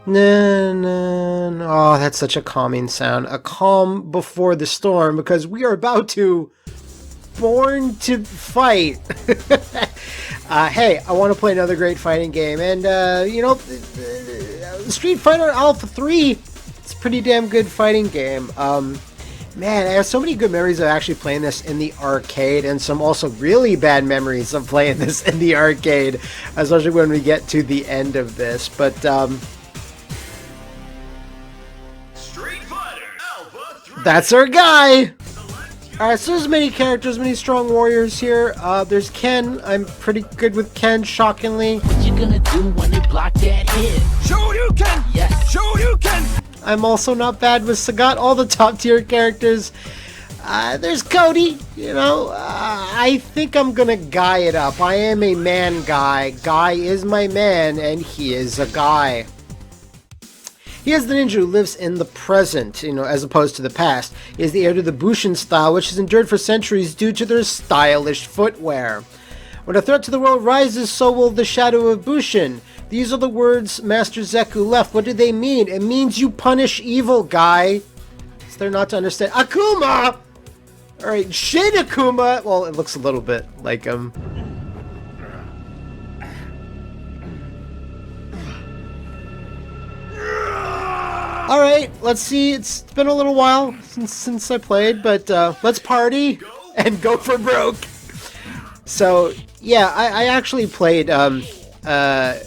No, no, no. Oh, that's such a calming sound. A calm before the storm, because we are about to born to fight. Hey, I want to play another great fighting game, and you know, Street Fighter Alpha 3. It's a pretty damn good fighting game. Man, I have so many good memories of actually playing this in the arcade, and some also really bad memories of playing this in the arcade, especially when we get to the end of this. But that's our guy! Alright, so there's many characters, many strong warriors here. There's Ken. I'm pretty good with Ken, shockingly. What you gonna do when they block that hit? Shoryuken! Yes! Shoryuken! I'm also not bad with Sagat, all the top tier characters. There's Cody, you know. I think I'm gonna guy it up. I am a man guy. Guy is my man, and he is a guy. He is the ninja who lives in the present, you know, as opposed to the past. He is the heir to the Bushin style, which has endured for centuries due to their stylish footwear. When a threat to the world rises, so will the shadow of Bushin. These are the words Master Zeku left. What do they mean? It means you punish evil, guy. Is there not to understand? Akuma! Alright, Shin Akuma! Well, it looks a little bit like him. Alright, let's see. It's been a little while since I played, but let's party and go for broke. So, yeah, I actually played Guy a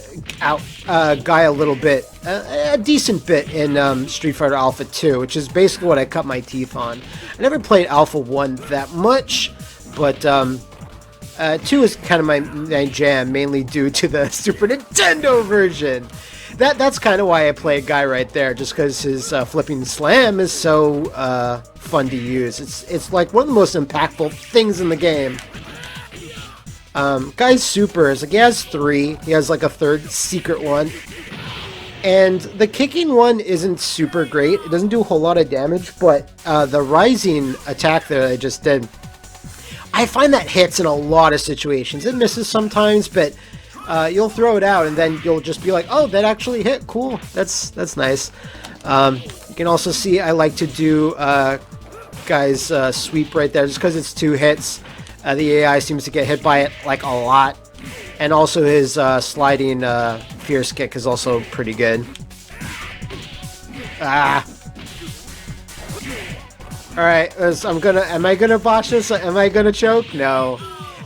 little bit, a decent bit in Street Fighter Alpha 2, which is basically what I cut my teeth on. I never played Alpha 1 that much, but 2 is kind of my jam, mainly due to the Super Nintendo version. That's kind of why I play Guy right there, just because his flipping slam is so fun to use. It's like one of the most impactful things in the game. Guy's super is like, he has 3. He has like a 3rd secret one. And the kicking one isn't super great. It doesn't do a whole lot of damage, but the rising attack that I just did, I find that hits in a lot of situations. It misses sometimes, but you'll throw it out and then you'll just be like, oh, that actually hit. Cool. That's nice. You can also see I like to do Guy's sweep right there just because it's 2 hits. The AI seems to get hit by it like a lot. And also his sliding fierce kick is also pretty good. Ah. Alright, am I gonna botch this? Am I gonna choke? No.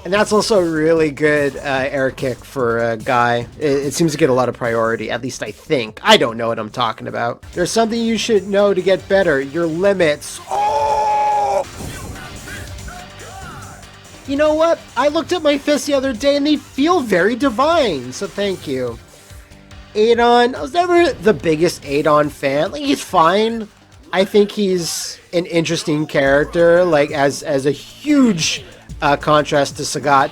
And that's also a really good air kick for a Guy. It seems to get a lot of priority, at least I think. I don't know what I'm talking about. There's something you should know to get better. Your limits. Oh! You know what? I looked at my fists the other day and they feel very divine, so thank you. Adon, I was never the biggest Adon fan. Like, he's fine. I think he's an interesting character, like, as a huge contrast to Sagat.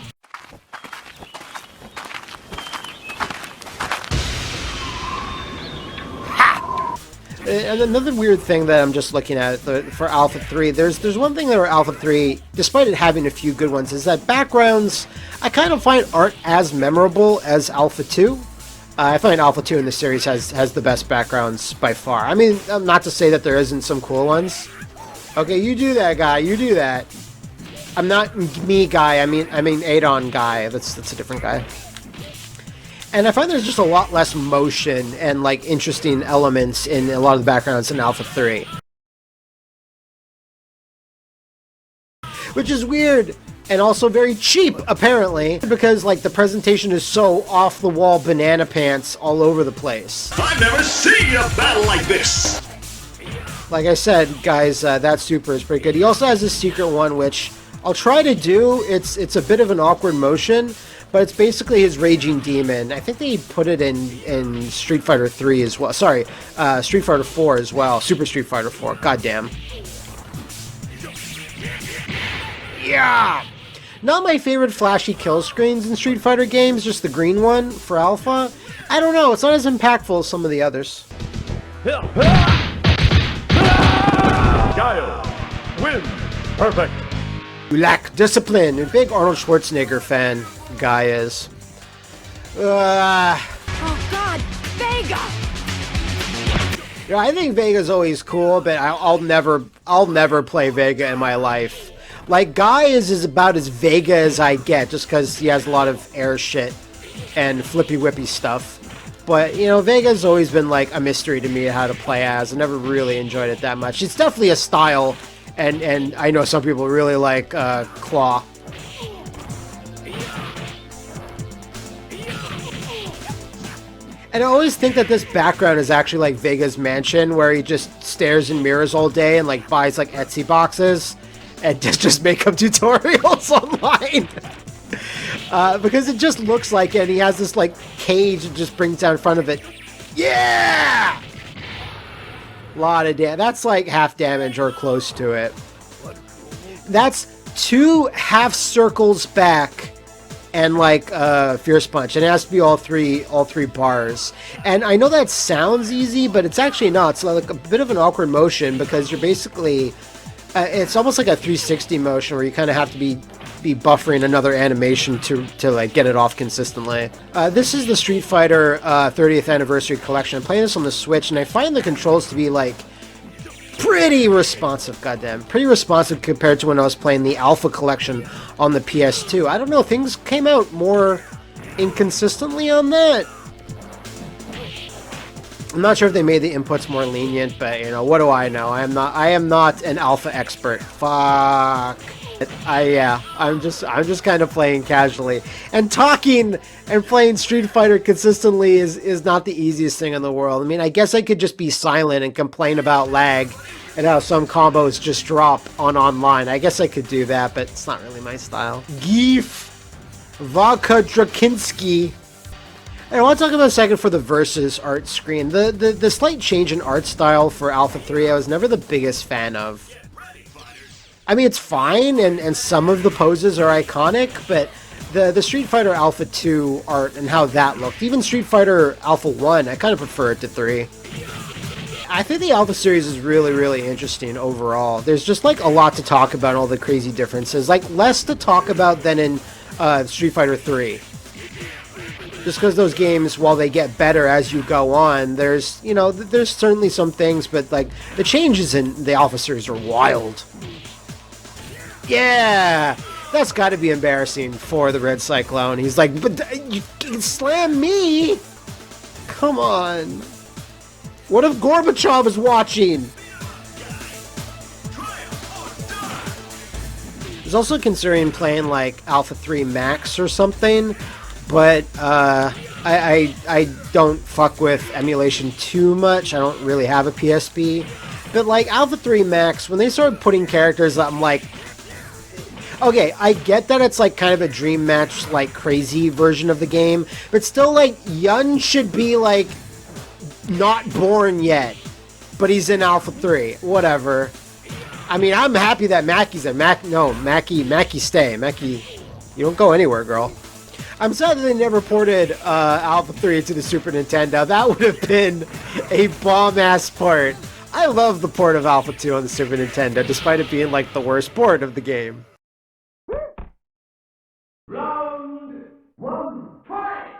And another weird thing that I'm just looking at for Alpha 3, there's one thing that for Alpha 3, despite it having a few good ones, is that backgrounds I kind of find aren't as memorable as Alpha 2. I find Alpha 2 in the series has the best backgrounds by far. I mean, not to say that there isn't some cool ones. Okay, you do that, Guy. You do that. I'm not me, Guy. I mean Adon, Guy. That's a different guy. And I find there's just a lot less motion and like interesting elements in a lot of the backgrounds in Alpha 3. Which is weird and also very cheap, apparently, because like the presentation is so off the wall banana pants all over the place. I've never seen a battle like this. Like I said, guys, that super is pretty good. He also has a secret one, which I'll try to do. It's a bit of an awkward motion, but it's basically his Raging Demon. I think they put it in Street Fighter 3 as well. Sorry, Street Fighter 4 as well. Super Street Fighter 4. Goddamn. Yeah! Not my favorite flashy kill screens in Street Fighter games, just the green one for Alpha. I don't know, it's not as impactful as some of the others. Guile. Win. Perfect. You lack discipline. A big Arnold Schwarzenegger fan. Guy is. Oh God, Vega! You know, I think Vega's always cool, but I'll never play Vega in my life. Like, Guy is about as Vega as I get, just because he has a lot of air shit and flippy whippy stuff. But, you know, Vega's always been like a mystery to me how to play as. I never really enjoyed it that much. It's definitely a style, and I know some people really like Claw. And I always think that this background is actually like Vega's mansion, where he just stares in mirrors all day and like buys like Etsy boxes and just makeup tutorials online. Because it just looks like it, and he has this like cage that just brings down in front of it. Yeah! Lot of damage. That's like half damage or close to it. That's 2 half circles back and like Fierce Punch. And it has to be all three bars. And I know that sounds easy, but it's actually not. It's like a bit of an awkward motion because you're basically it's almost like a 360 motion where you kind of have to be buffering another animation to like get it off consistently. This is the Street Fighter 30th Anniversary Collection. I'm playing this on the Switch, and I find the controls to be like pretty responsive, pretty responsive compared to when I was playing the Alpha Collection on the PS2. I don't know, things came out more inconsistently on that. I'm not sure if they made the inputs more lenient, but you know, what do I know? I am not an Alpha expert. Fuck. I'm just kind of playing casually, and talking and playing Street Fighter consistently is not the easiest thing in the world. I mean, I guess I could just be silent and complain about lag and how some combos just drop on online. I guess I could do that, but it's not really my style. Geef Vodka Drakinski. I want to talk about a second for the Versus art screen. The slight change in art style for Alpha 3 I was never the biggest fan of. I mean, it's fine, and some of the poses are iconic, but the Street Fighter Alpha 2 art and how that looked, even Street Fighter Alpha 1, I kind of prefer it to 3. I think the Alpha series is really, really interesting overall. There's just like a lot to talk about, all the crazy differences. Like, less to talk about than in Street Fighter 3. Just because those games, while they get better as you go on, there's certainly some things, but like the changes in the Alpha series are wild. Yeah, that's got to be embarrassing for the Red Cyclone. He's like, but you can slam me? Come on. What if Gorbachev is watching? I was also considering playing like Alpha 3 Max or something, but I don't fuck with emulation too much. I don't really have a PSP. But like Alpha 3 Max, when they started putting characters up, I'm like, okay, I get that it's like kind of a dream match, like crazy version of the game, but still like Yun should be like not born yet, but he's in Alpha 3. Whatever. I mean, I'm happy that Mackie's there. Mackie stay. Mackie, you don't go anywhere, girl. I'm sad that they never ported Alpha 3 to the Super Nintendo. That would have been a bomb-ass port. I love the port of Alpha 2 on the Super Nintendo, despite it being like the worst port of the game. Round 1, fight!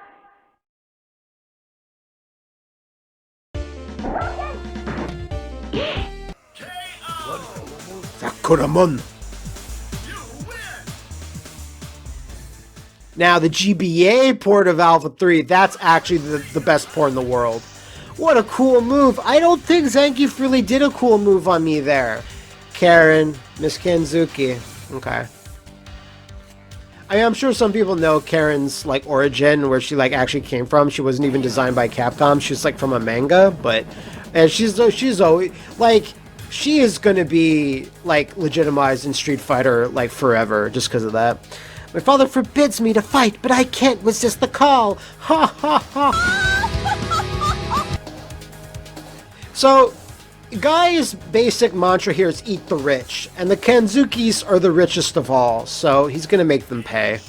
Sakura-mon. Now, the GBA port of Alpha 3, that's actually the best port in the world. What a cool move. I don't think Zangief really did a cool move on me there. Karin, Miss Kanzuki. Okay. I mean, I'm sure some people know Karin's like origin, where she like actually came from. She wasn't even designed by Capcom. She's like from a manga, but and she's always like, she is gonna be like legitimized in Street Fighter like forever just because of that. My father forbids me to fight, but I can't resist the call. Ha ha ha. So, Guy's basic mantra here is eat the rich, and the Kanzukis are the richest of all, so he's gonna make them pay.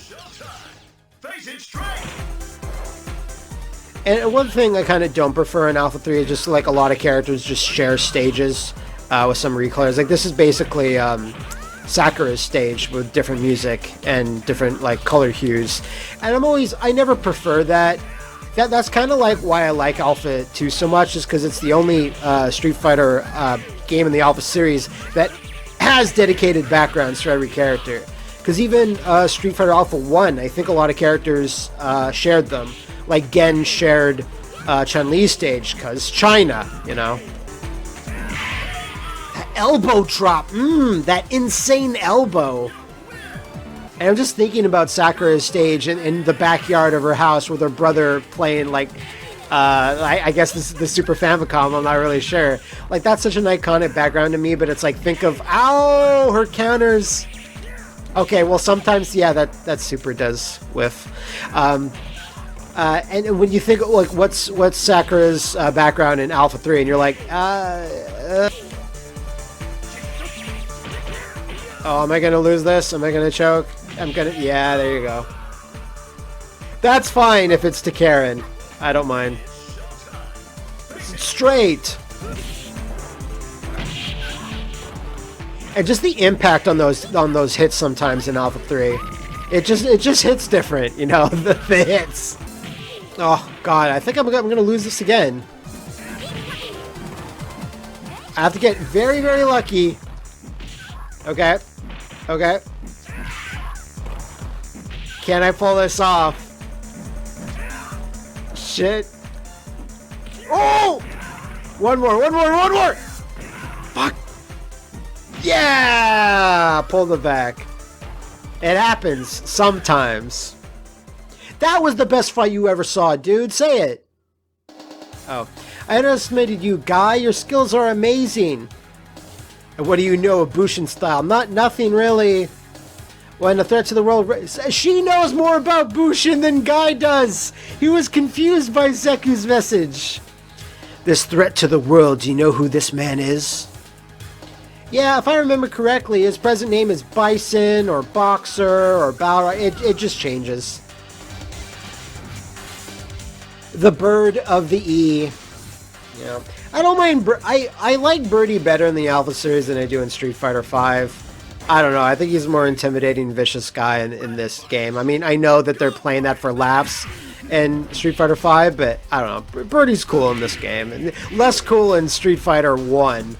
And one thing I kind of don't prefer in Alpha 3 is just like a lot of characters just share stages with some recolors. Like this is basically Sakura's stage with different music and different like color hues, and I never prefer that. That's kind of like why I like Alpha 2 so much, is because it's the only Street Fighter game in the Alpha series that has dedicated backgrounds for every character. Because even Street Fighter Alpha 1, I think a lot of characters shared them. Like Gen shared Chun-Li's stage, because China, you know. That elbow drop, that insane elbow. And I'm just thinking about Sakura's stage in the backyard of her house with her brother playing, like, I guess this is the Super Famicom, I'm not really sure. Like, that's such an iconic background to me, but it's like, think of, ow, her counters. Okay, well, sometimes, yeah, that Super does whiff. And when you think, like, what's Sakura's background in Alpha 3, and you're like, oh, am I gonna lose this? Am I gonna choke? Yeah, there you go. That's fine if it's to Karin. I don't mind. Straight. And just the impact on those hits sometimes in Alpha 3. It just hits different, you know, the hits. Oh god, I think I'm gonna lose this again. I have to get very, very lucky. Okay. Okay. Can I pull this off? Shit. Oh! One more. Fuck. Yeah! Pull the back. It happens sometimes. That was the best fight you ever saw, dude. Say it. Oh. I underestimated you, guy. Your skills are amazing. And what do you know of Bushin style? Nothing really. When a threat to the world... She knows more about Bushin than Guy does! He was confused by Zeku's message. This threat to the world, do you know who this man is? Yeah, if I remember correctly, his present name is Bison, or Boxer, or Balrog. It just changes. The Bird of the E. You know, I don't mind... I like Birdy better in the Alpha series than I do in Street Fighter V. I don't know, I think he's a more intimidating, vicious guy in this game. I mean, I know that they're playing that for laughs in Street Fighter V, but I don't know, Birdy's cool in this game. And less cool in Street Fighter 1.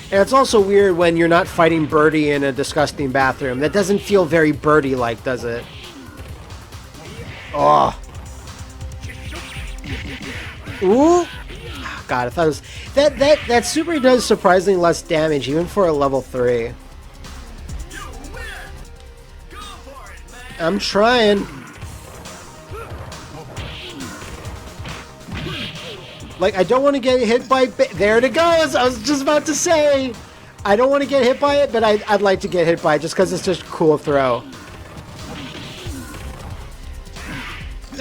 And it's also weird when you're not fighting Birdy in a disgusting bathroom. That doesn't feel very Birdy-like, does it? Oh. Ooh! God, I thought it was... That super does surprisingly less damage, even for a level 3. I'm trying. Like, I don't want to get hit by... There it goes! I was just about to say! I don't want to get hit by it, but I'd like to get hit by it just because it's just a cool throw.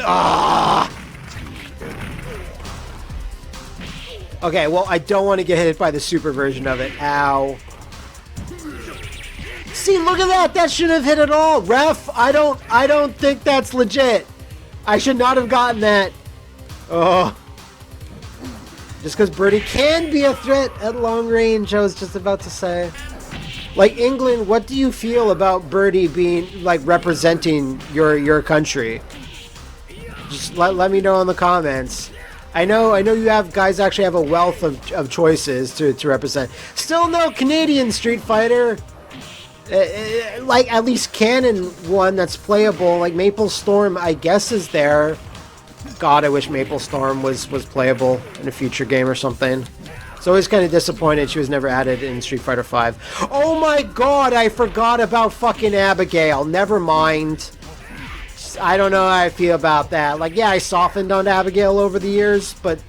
Ah! Okay, well, I don't want to get hit by the super version of it. Ow. See, look at that! That shouldn't have hit at all! Ref, I don't think that's legit. I should not have gotten that. Oh. Just because Birdy can be a threat at long range, I was just about to say. Like, England, what do you feel about Birdy being, like, representing your country? Just let me know in the comments. I know you have guys actually have a wealth of choices to represent. Still no Canadian Street Fighter. Like, at least canon one that's playable. Like, Maple Storm, I guess, is there. God, I wish Maple Storm was playable in a future game or something. It's always kind of disappointed she was never added in Street Fighter V. Oh my god, I forgot about fucking Abigail. Never mind. I don't know how I feel about that. Like, yeah, I softened on Abigail over the years, but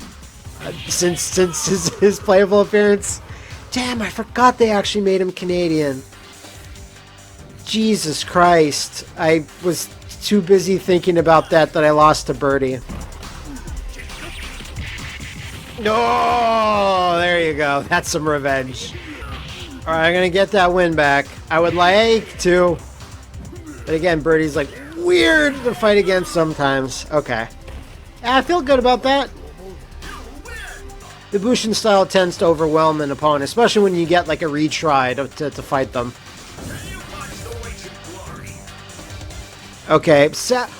since his playable appearance, damn, I forgot they actually made him Canadian. Jesus Christ, I was too busy thinking about that I lost to Birdy. Oh, there you go. That's some revenge. All right, I'm gonna get that win back. I would like to, but again, Birdy's like weird to fight against sometimes. Okay. I feel good about that. The Bushin style tends to overwhelm an opponent, especially when you get like a retry to fight them. Okay,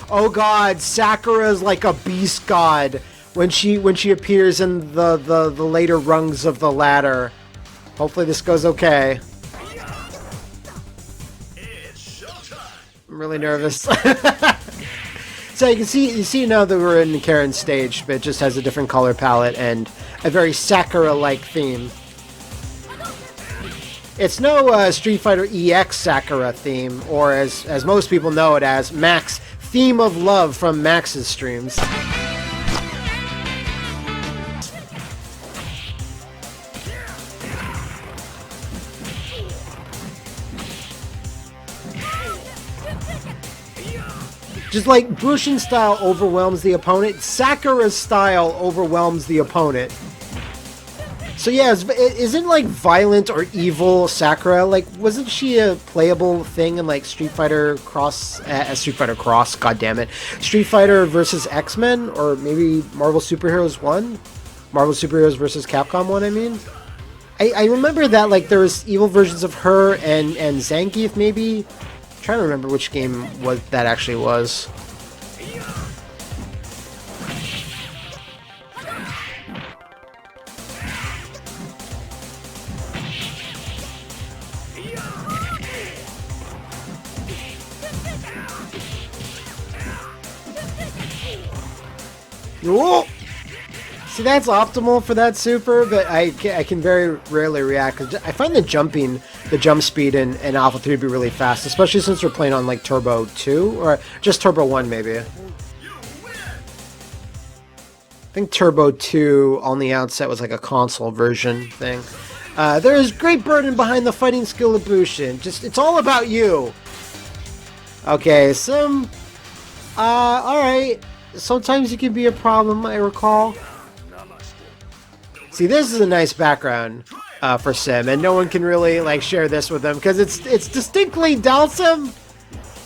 oh god, Sakura's like a beast god when she appears in the later rungs of the ladder. Hopefully this goes okay. I'm really nervous. So you see now that we're in Karin's stage, but it just has a different color palette and a very Sakura-like theme. It's no Street Fighter EX Sakura theme, or as most people know it as, Max Theme of Love from Max's streams. Just like Bushin style overwhelms the opponent, Sakura's style overwhelms the opponent. So yeah, isn't like violent or evil Sakura, like, wasn't she a playable thing in like Street Fighter Cross, god damn it, Street Fighter versus X-Men, or maybe Marvel Superheroes 1? Marvel Superheroes versus Capcom 1, I mean? I remember that like there was evil versions of her and Zangief maybe? I'm trying to remember which game that actually was. Whoa! See, that's optimal for that super, but I can very rarely react. I find the jump speed in Alpha 3 to be really fast, especially since we're playing on like Turbo 2, or just Turbo 1 maybe. I think Turbo 2 on the outset was like a console version thing. There is great burden behind the fighting skill of Bushin. It's all about you. Okay, alright. Sometimes it can be a problem, I recall. See, this is a nice background for Sim, and no one can really like share this with him because it's distinctly Dhalsim.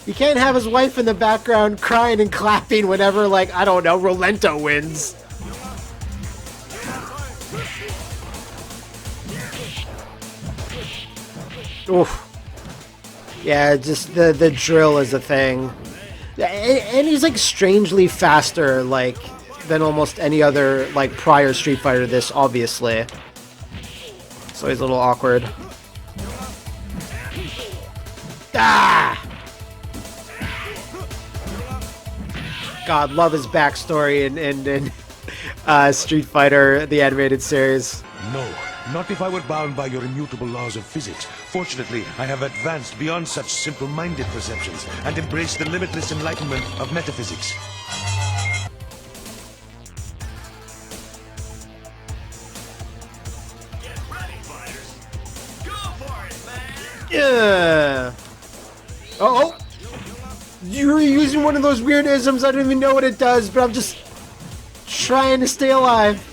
You can't have his wife in the background crying and clapping whenever, like, I don't know, Rolento wins. Oof. Yeah, just the drill is a thing. And he's like strangely faster, like, than almost any other like prior Street Fighter this, obviously. So he's a little awkward. Ah! God, love his backstory in Street Fighter, the animated series. No, not if I were bound by your immutable laws of physics. Fortunately, I have advanced beyond such simple-minded perceptions and embraced the limitless enlightenment of metaphysics. Get ready, fighters. Go for it, man. Yeah. Oh, you're using one of those weird isms. I don't even know what it does, but I'm just trying to stay alive.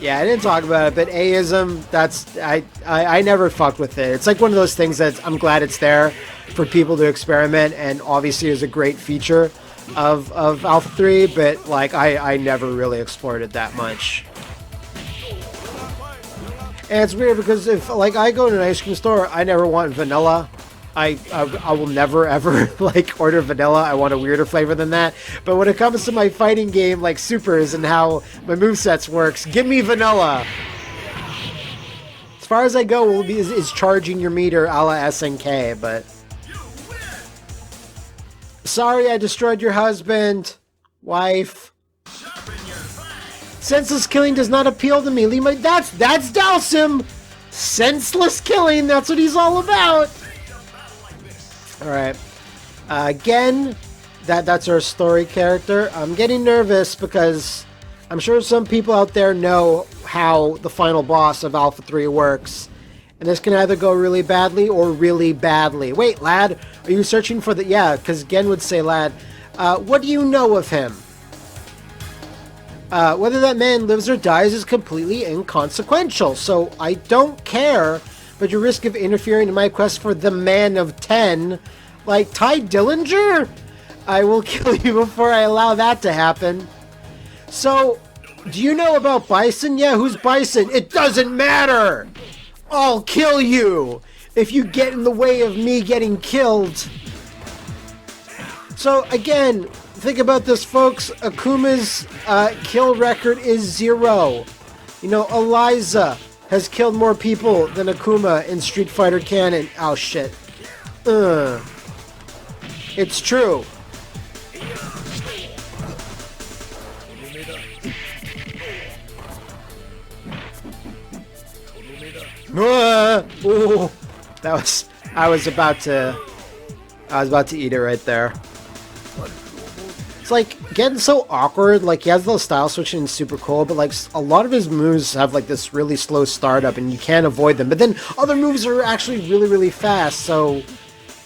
Yeah, I didn't talk about it, but A-ISM, I never fucked with it. It's like one of those things that I'm glad it's there for people to experiment, and obviously is a great feature of Alpha 3, but like I never really explored it that much. And it's weird because if like I go to an ice cream store, I never want vanilla. I will never ever like order vanilla. I want a weirder flavor than that. But when it comes to my fighting game like Supers and how my movesets works, give me vanilla. As far as I go is charging your meter a la SNK, but sorry I destroyed your husband, wife. Senseless killing does not appeal to me. Leave my that's Dhalsim. Senseless killing, that's what he's all about. Alright, again, that's our story character. I'm getting nervous because I'm sure some people out there know how the final boss of Alpha 3 works. And this can either go really badly or really badly. Wait, lad, are you searching for the... Yeah, because Gen would say, lad, what do you know of him? Whether that man lives or dies is completely inconsequential, so I don't care. But your risk of interfering in my quest for the man of 10, like Ty Dillinger, I will kill you before I allow that to happen. So, do you know about Bison? Yeah, who's Bison? It doesn't matter! I'll kill you! if you get in the way of me getting killed. So again, think about this, folks. Akuma's kill record is 0. You know, Eliza has killed more people than Akuma in Street Fighter canon. Oh shit. It's true. Ooh, that was. I was about to eat it right there. It's like getting so awkward. Like he has those style switching, super cool, but like a lot of his moves have like this really slow startup, and you can't avoid them. But then other moves are actually really, really fast. So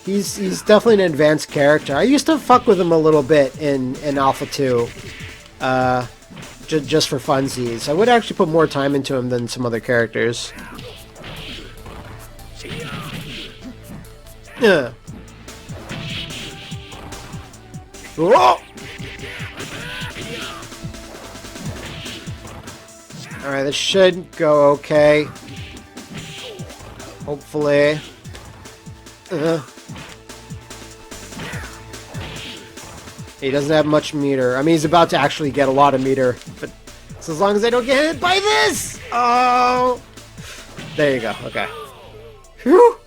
he's definitely an advanced character. I used to fuck with him a little bit in Alpha 2, just for funsies. I would actually put more time into him than some other characters. Yeah. Whoa! Alright, this should go okay. Hopefully. He doesn't have much meter. I mean, he's about to actually get a lot of meter. But so as long as I don't get hit by this! Oh! There you go. Okay. Whew!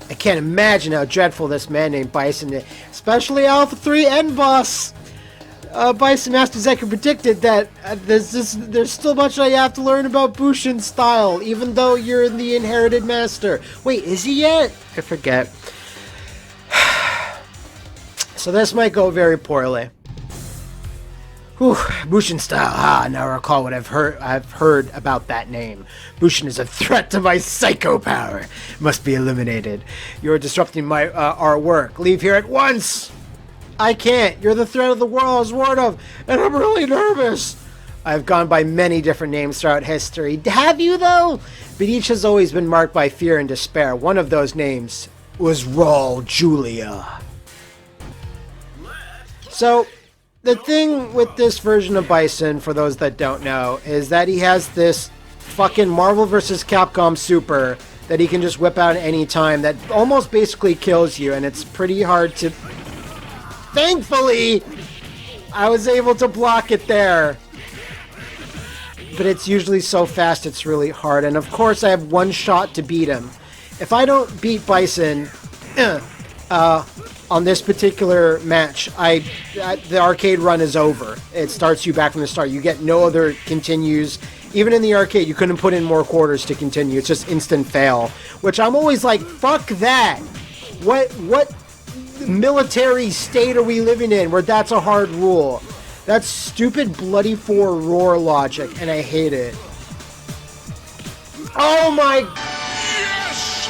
I can't imagine how dreadful this man named Bison is, especially Alpha 3 end boss. Bison Master Zeka predicted that there's still much I have to learn about Bushin's style, even though you're the inherited master. Wait, is he yet? I forget. So this might go very poorly. Whew, Bushin style. Now I recall what I've heard about that name. Bushin is a threat to my psycho power. Must be eliminated. You're disrupting our work. Leave here at once. I can't. You're the threat of the world I was warned of, and I'm really nervous. I've gone by many different names throughout history. Have you, though? But each has always been marked by fear and despair. One of those names was Raul Julia. So the thing with this version of Bison, for those that don't know, is that he has this fucking Marvel vs. Capcom Super that he can just whip out at any time that almost basically kills you, and it's pretty hard to... Thankfully, I was able to block it there. But it's usually so fast, it's really hard. And of course, I have one shot to beat him. If I don't beat Bison... on this particular match, the arcade run is over. It starts you back from the start. You get no other continues. Even in the arcade, you couldn't put in more quarters to continue. It's just instant fail. Which I'm always like, fuck that! What military state are we living in where that's a hard rule? That's stupid Bloody 4 roar logic, and I hate it. Oh my... Yes!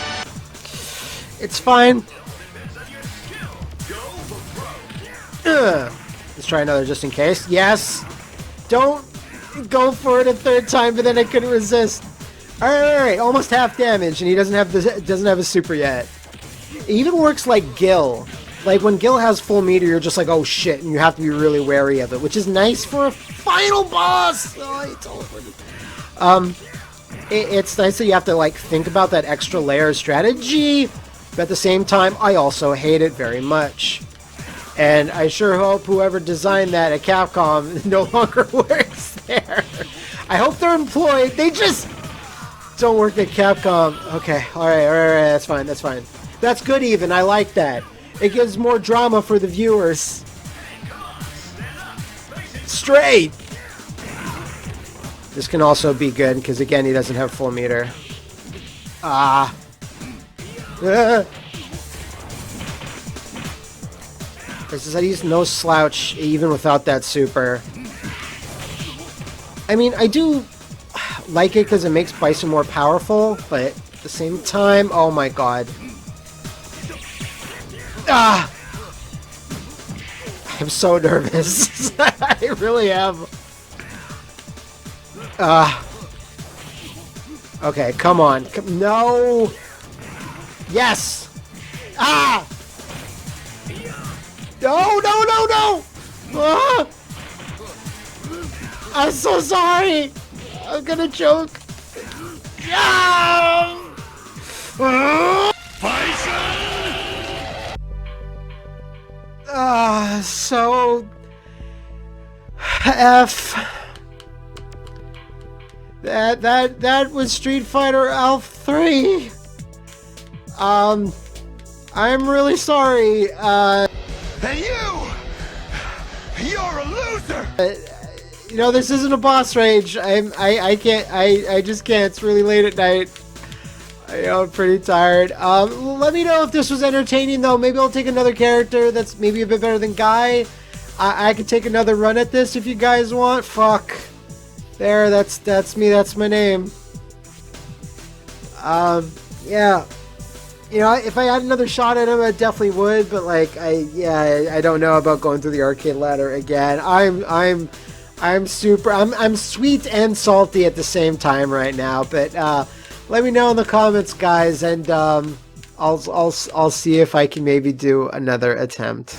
It's fine. Let's try another just in case. Yes! Don't go for it a third time, but then I couldn't resist. Alright, almost half damage, and he doesn't have a super yet. It even works like Gil. Like, when Gil has full meter, you're just like, oh shit, and you have to be really wary of it, which is nice for a final boss! Oh, it's over. It's nice that you have to, like, think about that extra layer of strategy, but at the same time, I also hate it very much. And I sure hope whoever designed that at Capcom no longer works there. I hope they're employed. They just don't work at Capcom. Okay, alright, that's fine, that's fine. That's good even, I like that. It gives more drama for the viewers. Straight! This can also be good, because again, he doesn't have full meter. This is that he's no slouch, even without that super. I mean, I do like it because it makes Bison more powerful, but at the same time, oh my god. I'm so nervous. I really am. Okay, come on. No! Yes! No! No! No! No! I'm so sorry. I'm gonna choke. Yeah! So F. That was Street Fighter Alpha 3. I'm really sorry. Hey, you're a loser. You know, this isn't a boss rage. I can't. I just can't. It's really late at night. I'm pretty tired. Let me know if this was entertaining, though. Maybe I'll take another character that's maybe a bit better than Guy. I could take another run at this if you guys want. Fuck. There, that's me. That's my name. Yeah. You know, if I had another shot at him, I definitely would. But like, I don't know about going through the arcade ladder again. I'm sweet and salty at the same time right now. But let me know in the comments, guys, and I'll see if I can maybe do another attempt.